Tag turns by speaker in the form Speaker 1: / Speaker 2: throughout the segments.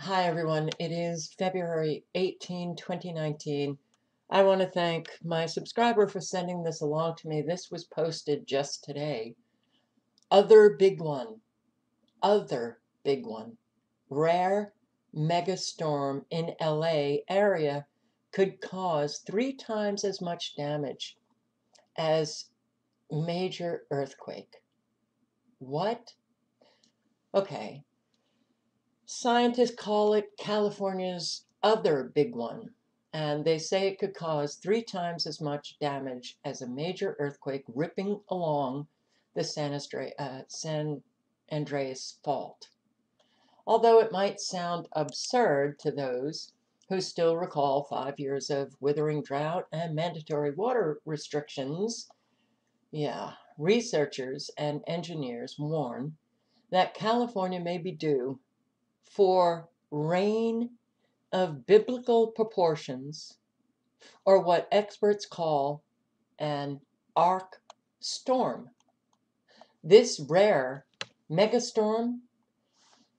Speaker 1: Hi, everyone. It is February 18, 2019. I want to thank my subscriber for sending this along to me. This was posted just today. Other big one. Rare megastorm in LA area could cause 3 times as much damage as major earthquake. What? Okay. Scientists call it California's other big one, and they say it could cause 3 times as much damage as a major earthquake ripping along the San Andreas Fault. Although it might sound absurd to those who still recall 5 years of withering drought and mandatory water restrictions, researchers and engineers warn that California may be due for rain of biblical proportions, or what experts call an arc storm. This rare megastorm,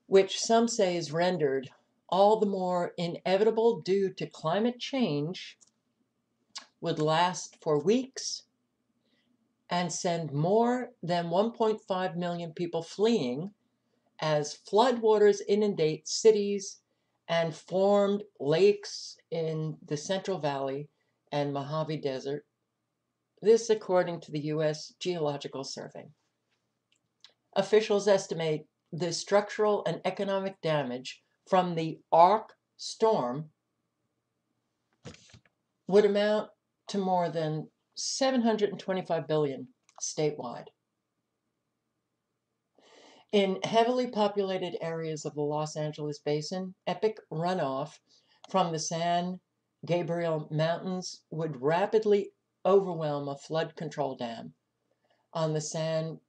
Speaker 1: which some say is rendered all the more inevitable due to climate change, would last for weeks and send more than 1.5 million people fleeing as floodwaters inundate cities and formed lakes in the Central Valley and Mojave Desert. This according to the U.S. Geological Survey. Officials estimate the structural and economic damage from the arc storm would amount to more than $725 billion statewide. In heavily populated areas of the Los Angeles basin, epic runoff from the San Gabriel Mountains would rapidly overwhelm a flood control dam on the San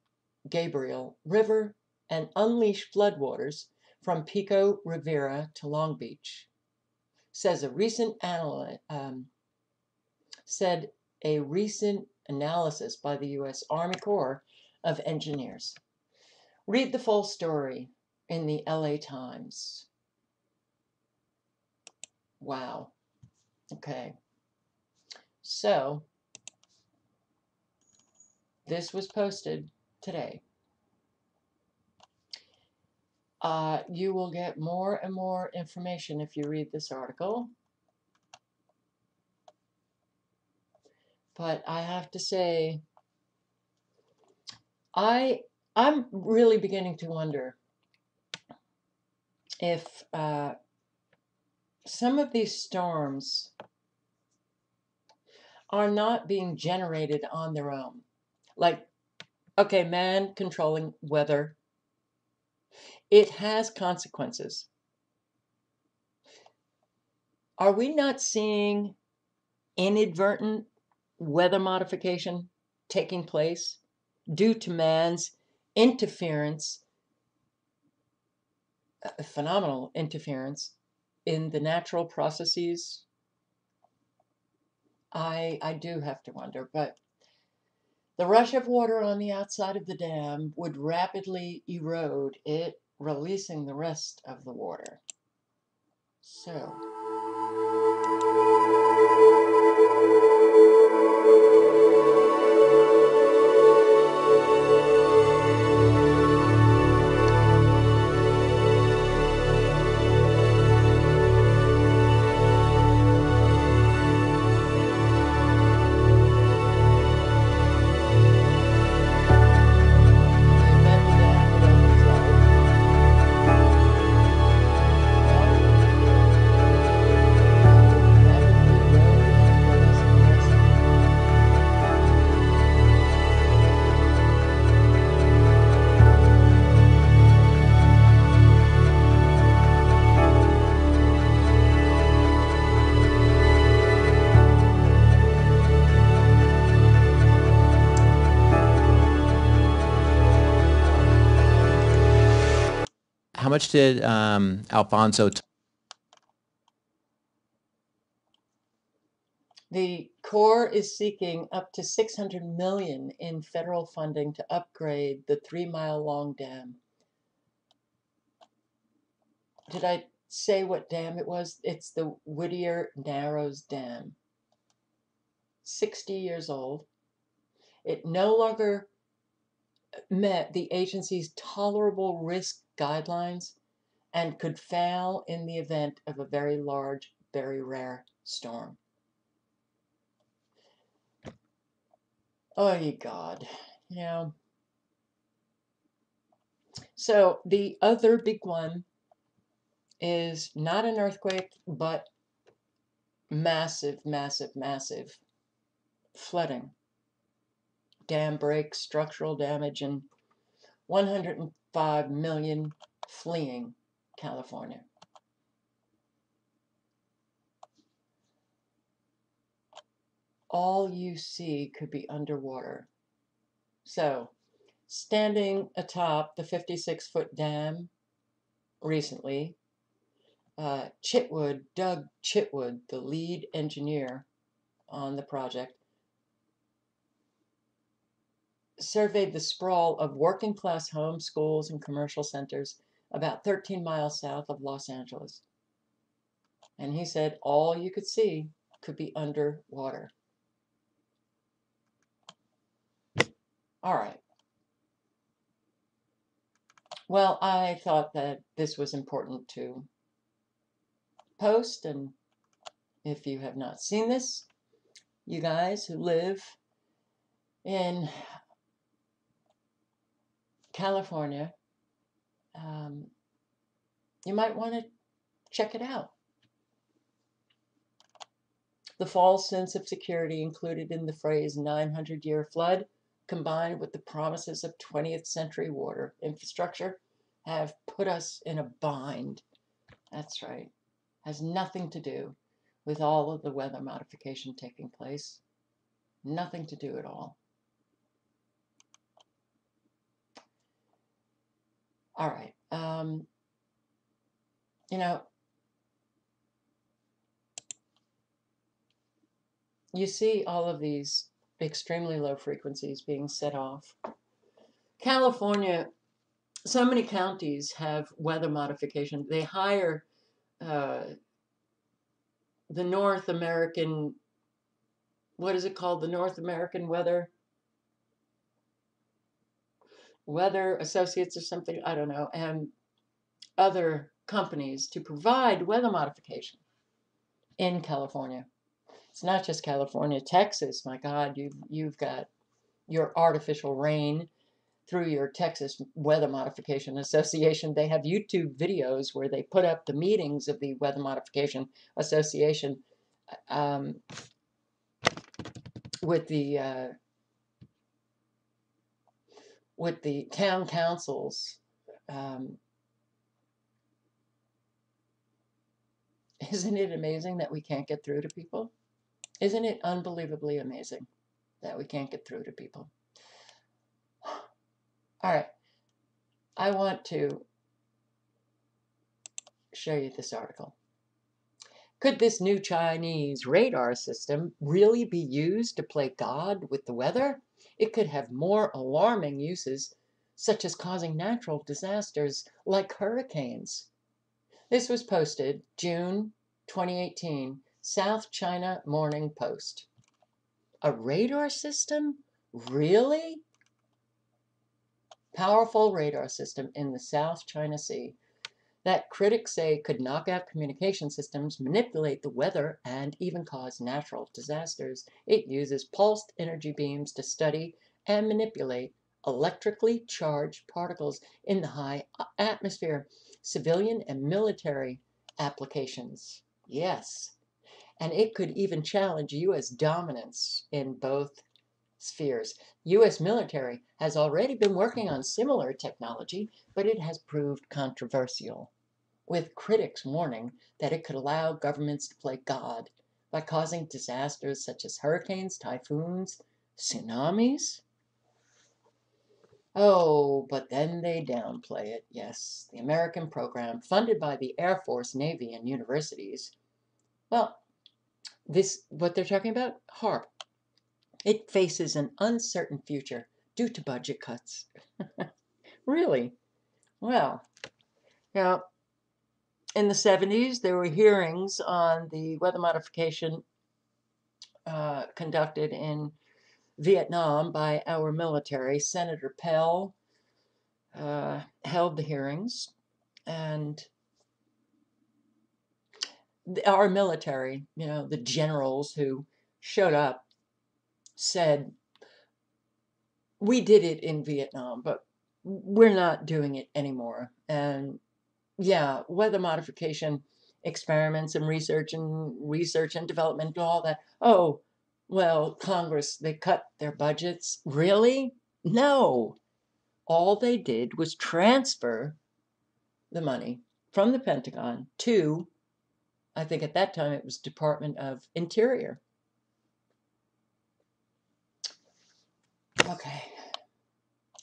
Speaker 1: Gabriel River and unleash floodwaters from Pico Rivera to Long Beach, said a recent analysis by the U.S. Army Corps of Engineers. Read the full story in the LA Times. Wow. Okay. So, this was posted today. You will get more and more information if you read this article. But I have to say, I'm really beginning to wonder if some of these storms are not being generated on their own. Like, okay, man controlling weather, it has consequences. Are we not seeing inadvertent weather modification taking place due to man's interference, phenomenal interference in the natural processes? I do have to wonder, but the rush of water on the outside of the dam would rapidly erode it, releasing the rest of the water. So,
Speaker 2: how much did Alfonso?
Speaker 1: The Corps is seeking up to $600 million in federal funding to upgrade the 3-mile-long dam. Did I say what dam it was. It's the Whittier Narrows Dam. 60 years old. It no longer met the agency's tolerable risk guidelines and could fail in the event of a very large, very rare storm. Oh, ye God. You know. So the other big one is not an earthquake, but massive, massive, massive flooding. Dam breaks, structural damage, and 105 million fleeing California. All you see could be underwater. So, standing atop the 56-foot dam recently, Doug Chitwood, the lead engineer on the project, surveyed the sprawl of working class homes, schools, and commercial centers about 13 miles south of Los Angeles. And he said all you could see could be underwater. All right. Well, I thought that this was important to post, and if you have not seen this, you guys who live in California, you might want to check it out. The false sense of security included in the phrase 900-year flood, combined with the promises of 20th century water infrastructure, have put us in a bind. That's right. Has nothing to do with all of the weather modification taking place. Nothing to do at all. All right. You know, you see all of these extremely low frequencies being set off. California, so many counties have weather modification. They hire the North American, what is it called? The North American Weather Associates or something, I don't know, and other companies to provide weather modification in California. It's not just California, Texas. My God, you've got your artificial rain through your Texas Weather Modification Association. They have YouTube videos where they put up the meetings of the Weather Modification Association with the town councils. Isn't it amazing that we can't get through to people? Isn't it unbelievably amazing that we can't get through to people? All right. I want to show you this article. Could this new Chinese radar system really be used to play God with the weather? It could have more alarming uses, such as causing natural disasters like hurricanes. This was posted June 2018, South China Morning Post. A radar system? Really? Powerful radar system in the South China Sea that critics say could knock out communication systems, manipulate the weather, and even cause natural disasters. It uses pulsed energy beams to study and manipulate electrically charged particles in the high atmosphere, civilian and military applications. Yes. And it could even challenge U.S. dominance in both spheres. U.S. military has already been working on similar technology, but it has proved controversial, with critics warning that it could allow governments to play God by causing disasters such as hurricanes, typhoons, tsunamis. Oh, but then they downplay it. Yes, the American program, funded by the Air Force, Navy, and universities. Well, what they're talking about, HARP. It faces an uncertain future due to budget cuts. Really? Well, now, In the 70s, there were hearings on the weather modification conducted in Vietnam by our military. Senator Pell held the hearings, and our military, the generals who showed up, said, we did it in Vietnam, but we're not doing it anymore. And yeah, weather modification experiments and research and development and all that. Oh, well, Congress, they cut their budgets. Really? No. All they did was transfer the money from the Pentagon to, I think at that time it was Department of Interior. Okay.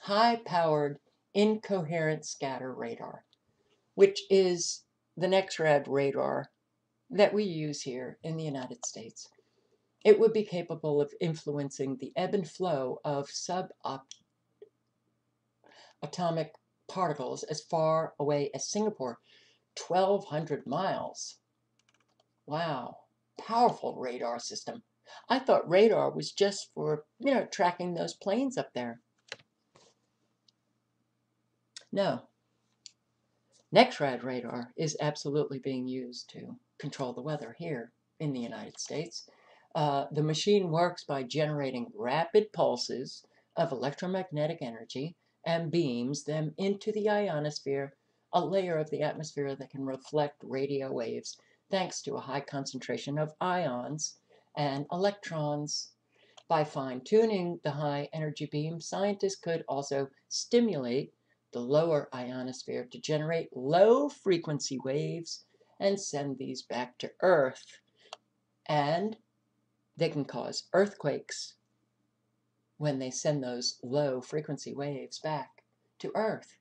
Speaker 1: High-powered incoherent scatter radar, which is the NEXRAD radar that we use here in the United States. It would be capable of influencing the ebb and flow of subatomic particles as far away as Singapore, 1,200 miles. Wow, powerful radar system. I thought radar was just for, tracking those planes up there. No. NEXRAD radar is absolutely being used to control the weather here in the United States. The machine works by generating rapid pulses of electromagnetic energy and beams them into the ionosphere, a layer of the atmosphere that can reflect radio waves thanks to a high concentration of ions and electrons. By fine-tuning the high energy beam, scientists could also stimulate the lower ionosphere to generate low frequency waves and send these back to Earth. And they can cause earthquakes when they send those low frequency waves back to Earth.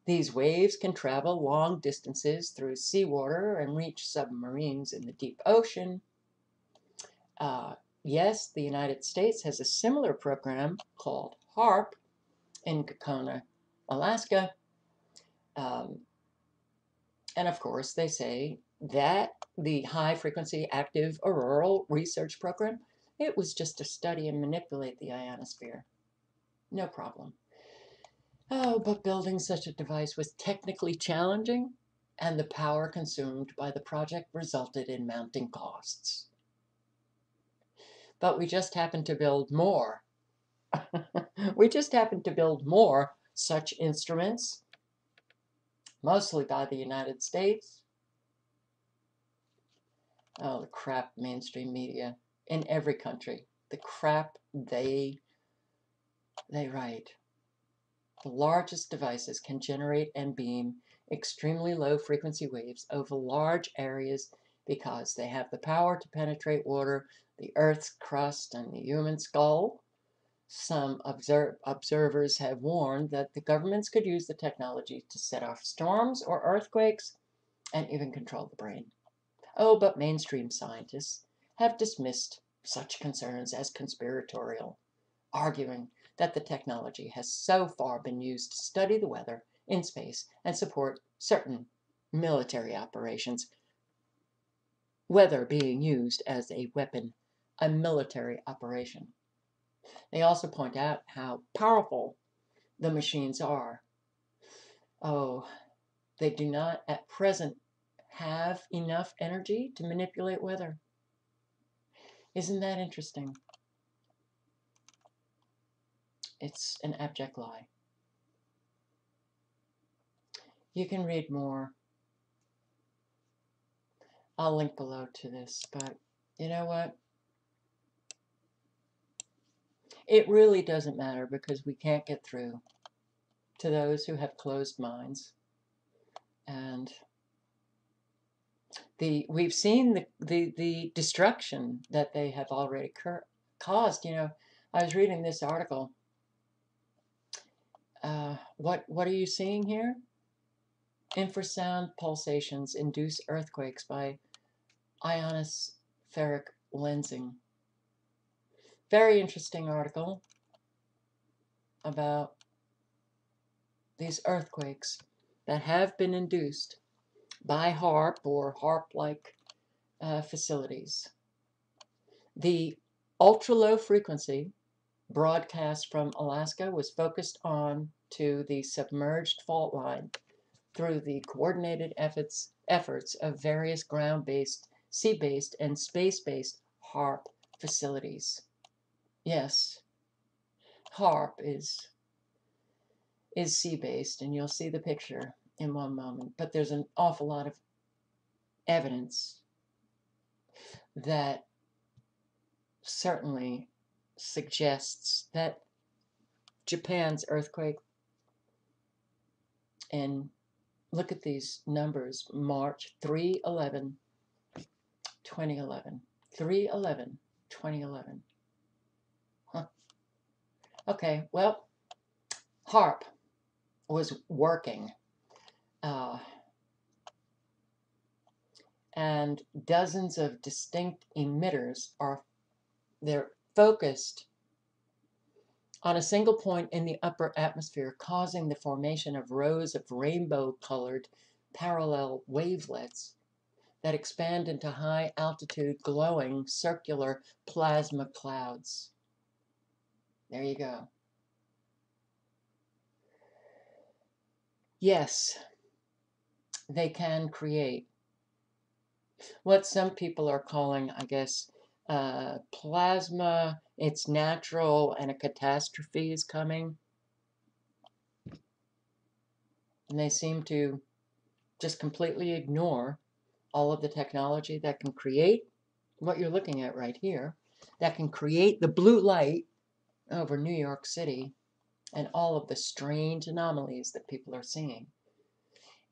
Speaker 1: These waves can travel long distances through seawater and reach submarines in the deep ocean. Yes, the United States has a similar program called HAARP in Kokona, Alaska. And of course, they say that the High Frequency Active Auroral Research Program, it was just to study and manipulate the ionosphere. No problem. Oh, but building such a device was technically challenging, and the power consumed by the project resulted in mounting costs. But we just happened to build more. We just happened to build more such instruments, mostly by the United States. Oh, the crap mainstream media in every country. The crap they write. The largest devices can generate and beam extremely low frequency waves over large areas because they have the power to penetrate water, the Earth's crust, and the human skull. Some observers have warned that the governments could use the technology to set off storms or earthquakes and even control the brain. Oh, but mainstream scientists have dismissed such concerns as conspiratorial, arguing that the technology has so far been used to study the weather in space and support certain military operations, weather being used as a weapon, a military operation. They also point out how powerful the machines are. Oh, they do not at present have enough energy to manipulate weather. Isn't that interesting? It's an abject lie. You can read more. I'll link below to this, but you know what? It really doesn't matter because we can't get through to those who have closed minds. And we've seen the destruction that they have already caused. I was reading this article. What are you seeing here? Infrasound pulsations induce earthquakes by ionospheric lensing. Very interesting article about these earthquakes that have been induced by HAARP or HAARP-like facilities. The ultra-low frequency broadcast from Alaska was focused on to the submerged fault line through the coordinated efforts of various ground-based, sea-based, and space-based HAARP facilities. Yes, HAARP is sea-based, and you'll see the picture in one moment, but there's an awful lot of evidence that certainly suggests that Japan's earthquake, and look at these numbers, March 3/11, 2011, 3/11, 2011. Huh. Okay, well, HAARP was working, and dozens of distinct emitters they're focused on a single point in the upper atmosphere, causing the formation of rows of rainbow-colored parallel wavelets that expand into high-altitude, glowing, circular plasma clouds. There you go. Yes, they can create what some people are calling, I guess, plasma. It's natural and a catastrophe is coming. And they seem to just completely ignore all of the technology that can create what you're looking at right here, that can create the blue light over New York City and all of the strange anomalies that people are seeing.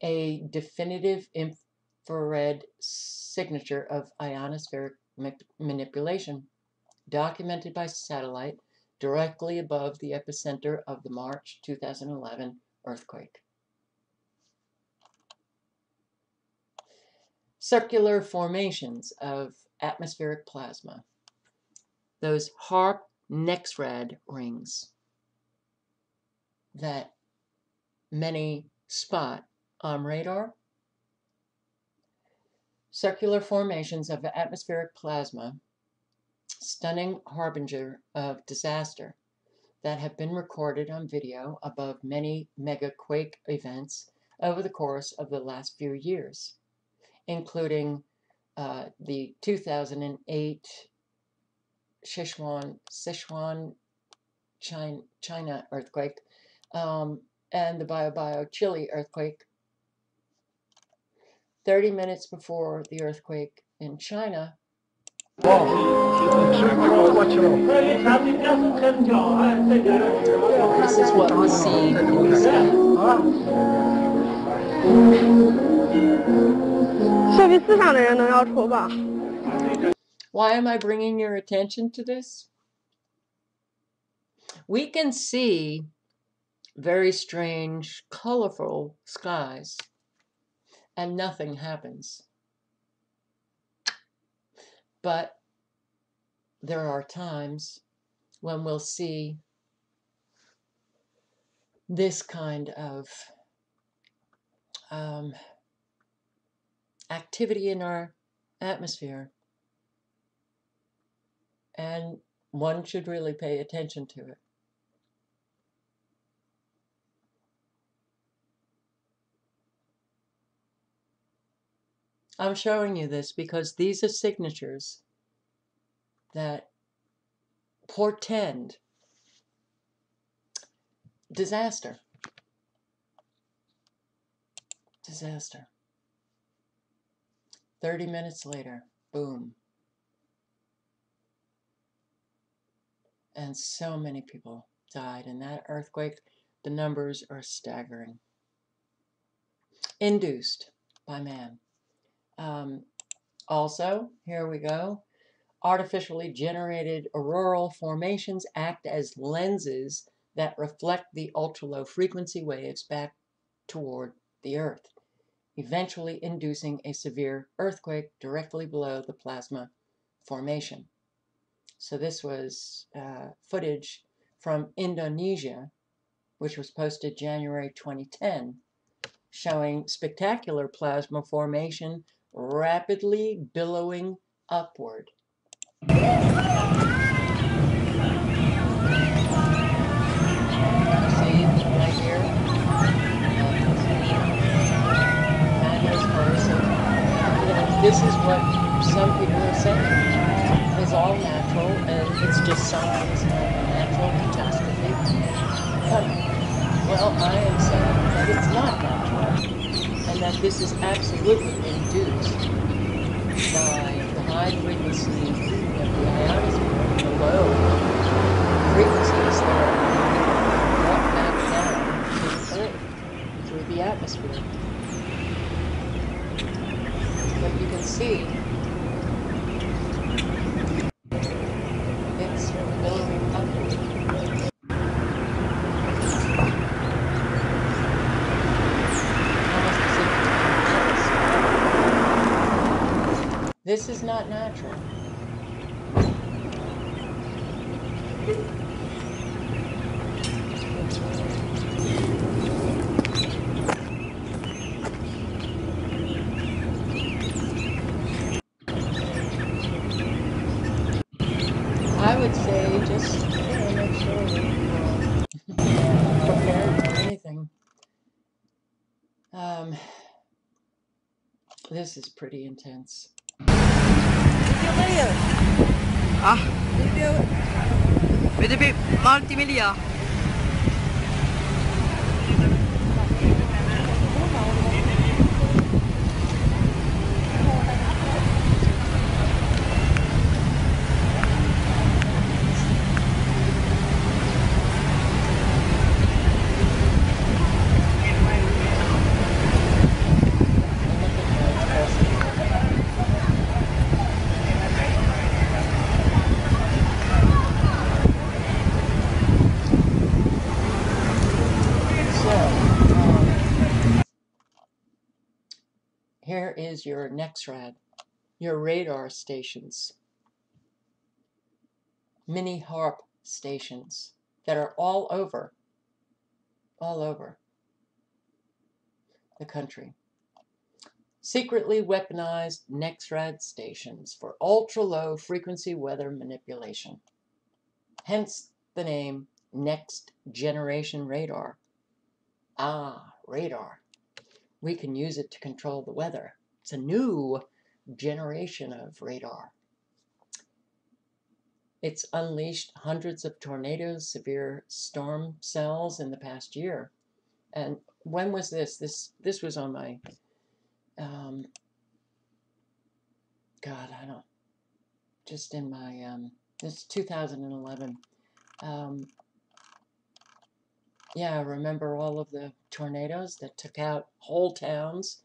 Speaker 1: A definitive infrared signature of ionospheric manipulation documented by satellite directly above the epicenter of the March 2011 earthquake. Circular formations of atmospheric plasma, those HAARP NEXRAD rings that many spot on radar. Circular formations of atmospheric plasma, stunning harbinger of disaster that have been recorded on video above many mega quake events over the course of the last few years, including the 2008 Sichuan, China earthquake, and the Bio Chile earthquake. 30 minutes before the earthquake in China. This is what we see in the sky. Why am I bringing your attention to this? We can see very strange, colorful skies, and nothing happens. But there are times when we'll see this kind of activity in our atmosphere, and one should really pay attention to it. I'm showing you this because these are signatures that portend disaster. Disaster. 30 minutes later, boom. And so many people died in that earthquake. The numbers are staggering. Induced by man. Also, here we go. Artificially generated auroral formations act as lenses that reflect the ultra-low frequency waves back toward the Earth, eventually inducing a severe earthquake directly below the plasma formation. So this was footage from Indonesia, which was posted January 2010. showing spectacular plasma formation rapidly billowing upward. See right here? Fabulous corrosive. This is what some people are saying is all natural, and it's just signs of a natural catastrophe coming. Well, I am saying that it's not natural, and that this is absolutely induced by the high frequency heating of the ionosphere and the low frequencies that are brought back down to Earth through the atmosphere. But you can see it's billowing upward. Almost as if it's jealous. This is not natural. I would say just make sure that you're prepared for anything. This is pretty intense.
Speaker 3: Ah, vedete multimedia.
Speaker 1: Here is your NEXRAD, your radar stations, mini HAARP stations that are all over the country. Secretly weaponized NEXRAD stations for ultra-low frequency weather manipulation. Hence the name Next Generation Radar. Ah, radar. We can use it to control the weather. It's a new generation of radar. It's unleashed hundreds of tornadoes, severe storm cells in the past year. And when was this? This was on my, God, I don't, just in my, it's 2011. Yeah, I remember all of the tornadoes that took out whole towns,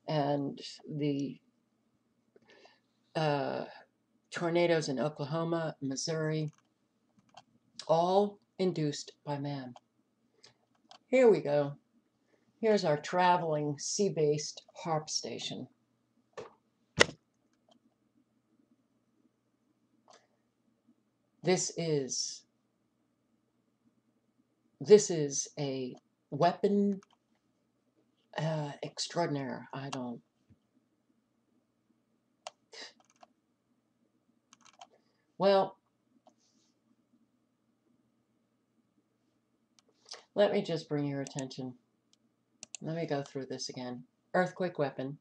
Speaker 1: and the tornadoes in Oklahoma, Missouri, all induced by man. Here we go. Here's our traveling sea-based HAARP station. This is a weapon extraordinaire. Well, let me just bring your attention. Let me go through this again. Earthquake weapon.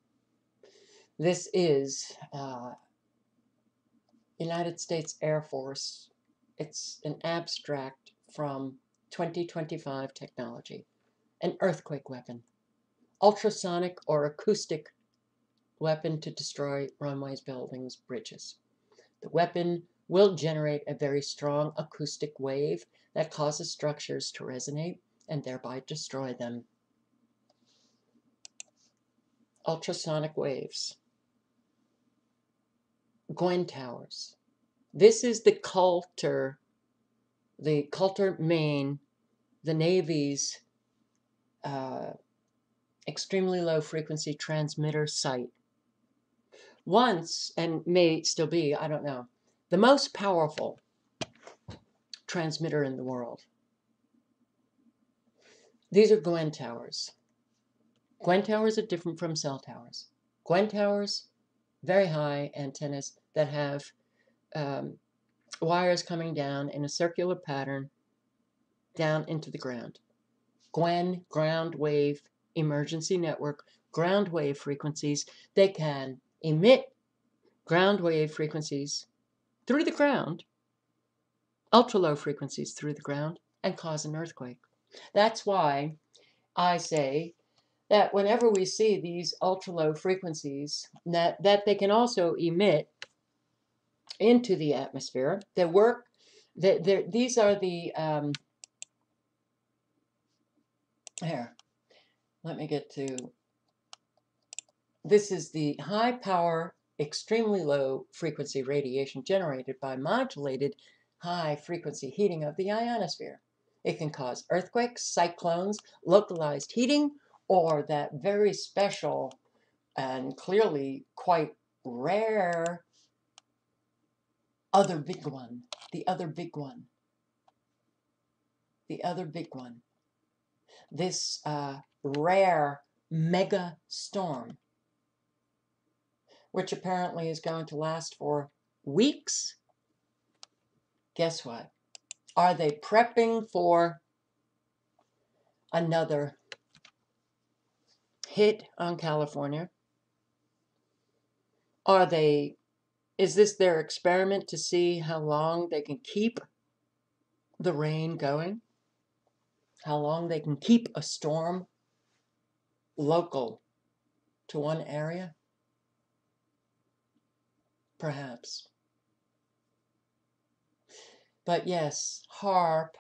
Speaker 1: This is United States Air Force. It's an abstract from 2025 technology. An earthquake weapon. Ultrasonic or acoustic weapon to destroy runways, buildings, bridges. The weapon will generate a very strong acoustic wave that causes structures to resonate and thereby destroy them. Ultrasonic waves. Gwen towers. This is the Coulter, Maine, the Navy's extremely low frequency transmitter site. Once, and may still be, I don't know, the most powerful transmitter in the world. These are Gwen towers. Gwen towers are different from cell towers. Gwen towers, very high antennas that have wires coming down in a circular pattern down into the ground. Gwen, ground wave emergency network, ground wave frequencies. They can emit ground wave frequencies through the ground, ultra low frequencies through the ground, and cause an earthquake. That's why I say that whenever we see these ultra low frequencies, that they can also emit into the atmosphere. They work. These are the here. Let me get to. This is the high power, extremely low frequency radiation generated by modulated high frequency heating of the ionosphere. It can cause earthquakes, cyclones, localized heating, or that very special and clearly quite rare other big one. The other big one. The other big one. This rare mega storm, which apparently is going to last for weeks. Guess what? Are they prepping for another hit on California? Is this their experiment to see how long they can keep the rain going? How long they can keep a storm local to one area? Perhaps. But yes, HAARP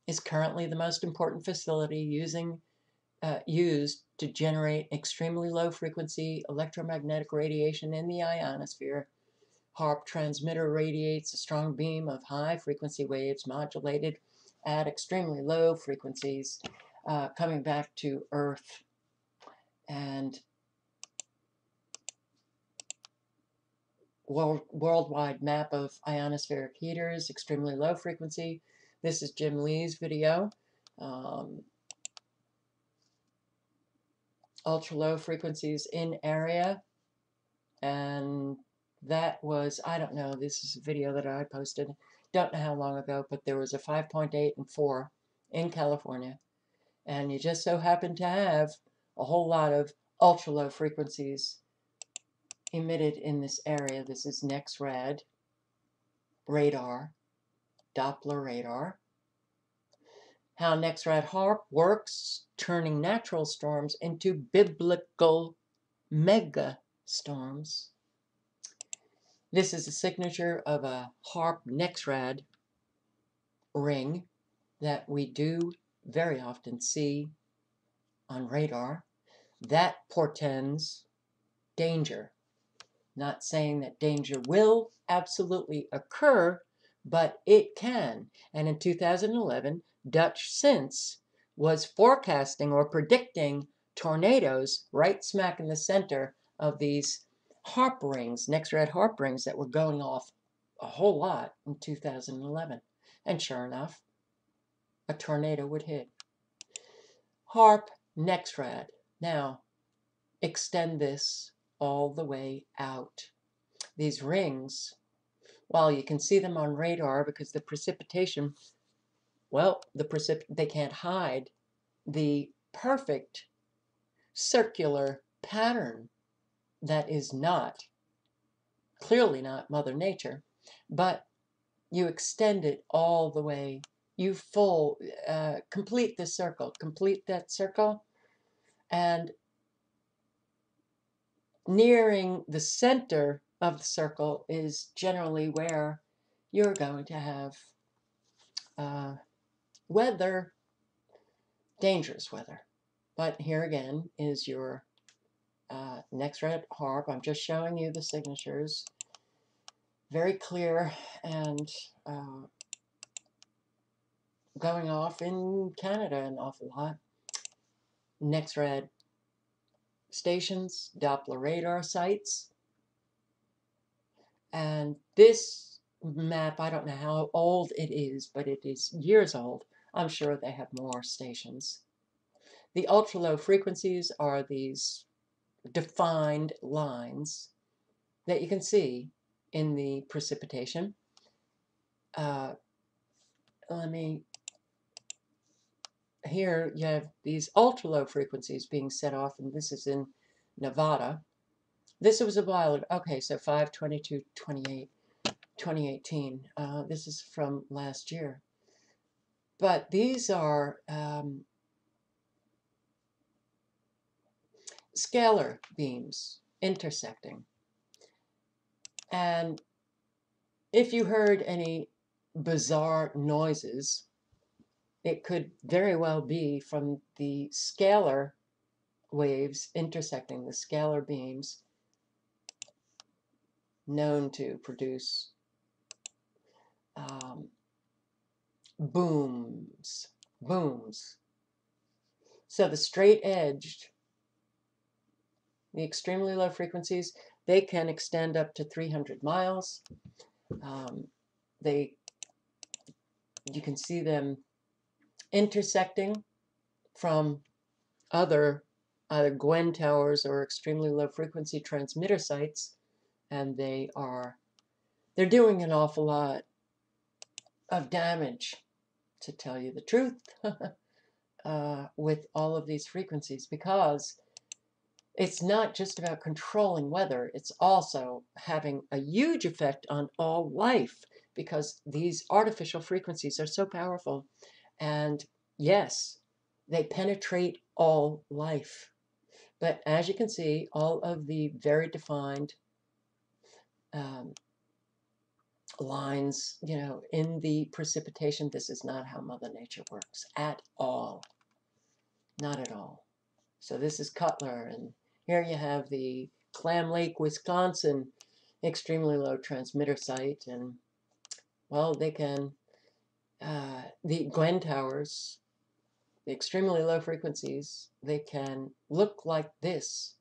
Speaker 1: is currently the most important facility used to generate extremely low frequency electromagnetic radiation in the ionosphere. HAARP transmitter radiates a strong beam of high frequency waves modulated at extremely low frequencies, coming back to Earth. And worldwide map of ionospheric heaters, extremely low frequency. This is Jim Lee's video. Ultra low frequencies in area. And that was, I don't know, this is a video that I posted, don't know how long ago, but there was a 5.8 and 4 in California. And you just so happen to have a whole lot of ultra low frequencies emitted in this area. This is NEXRAD radar, Doppler radar. How NEXRAD HAARP works, turning natural storms into biblical mega storms. This is a signature of a HAARP NEXRAD ring that we do very often see on radar. That portends danger. Not saying that danger will absolutely occur, but it can. And in 2011, Dutch Sense was forecasting or predicting tornadoes right smack in the center of these HAARP rings, NEXRAD HAARP rings that were going off a whole lot in 2011. And sure enough, a tornado would hit. HAARP NEXRAD. Now, extend this all the way out. These rings, while you can see them on radar because the precipitation, well, they can't hide the perfect circular pattern that is clearly not Mother Nature, but you extend it all the way. You complete the circle, complete that circle, and nearing the center of the circle is generally where you're going to have weather, dangerous weather. But here again is your NEXRAD HAARP. I'm just showing you the signatures. Very clear and going off in Canada an awful lot. NEXRAD stations, Doppler radar sites. And this map, I don't know how old it is, but it is years old. I'm sure they have more stations. The ultra low frequencies are these defined lines that you can see in the precipitation. Here you have these ultra low frequencies being set off, and this is in Nevada. This was a while ago. Okay, so 5/22/28, 2018. This is from last year. But these are scalar beams intersecting. And if you heard any bizarre noises, it could very well be from the scalar waves intersecting, the scalar beams known to produce booms. So the straight-edged, the extremely low frequencies, they can extend up to 300 miles. You can see them intersecting from other either Gwen towers or extremely low frequency transmitter sites, and they're doing an awful lot of damage, to tell you the truth, with all of these frequencies, because it's not just about controlling weather, it's also having a huge effect on all life, because these artificial frequencies are so powerful. And yes, they penetrate all life. But as you can see, all of the very defined lines, in the precipitation, this is not how Mother Nature works at all. Not at all. So this is Cutler, and here you have the Clam Lake, Wisconsin extremely low transmitter site, and well, they can, the Gwen towers, the extremely low frequencies, they can look like this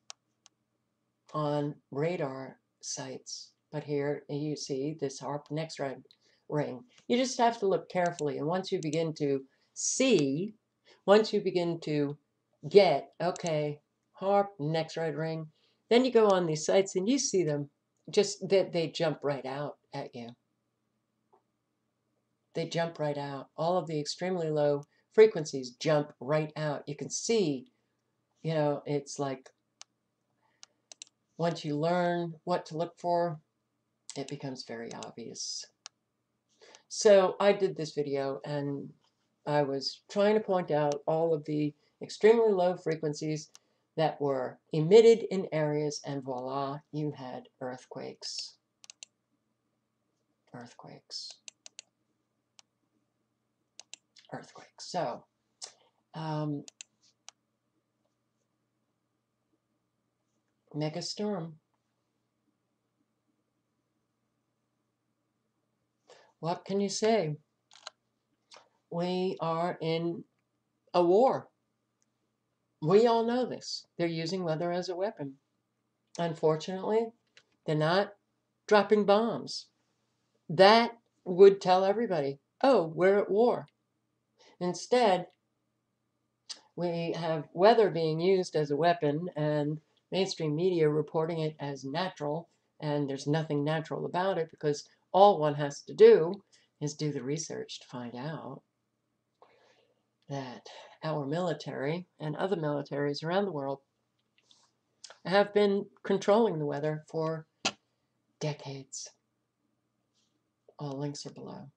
Speaker 1: on radar sites. But here you see this HAARP NextRad ring. You just have to look carefully, and once you begin to see, once you begin to get, okay, HAARP NextRad ring, then you go on these sites and you see them, just that they jump right out at you. They jump right out. All of the extremely low frequencies jump right out. You can see, it's like once you learn what to look for, it becomes very obvious. So I did this video, and I was trying to point out all of the extremely low frequencies that were emitted in areas, and voila, you had earthquakes. So, mega storm. What can you say? We are in a war. We all know this. They're using weather as a weapon. Unfortunately, they're not dropping bombs. That would tell everybody, oh, we're at war. Instead, we have weather being used as a weapon, and mainstream media reporting it as natural, and there's nothing natural about it, because all one has to do is do the research to find out that our military and other militaries around the world have been controlling the weather for decades. All links are below.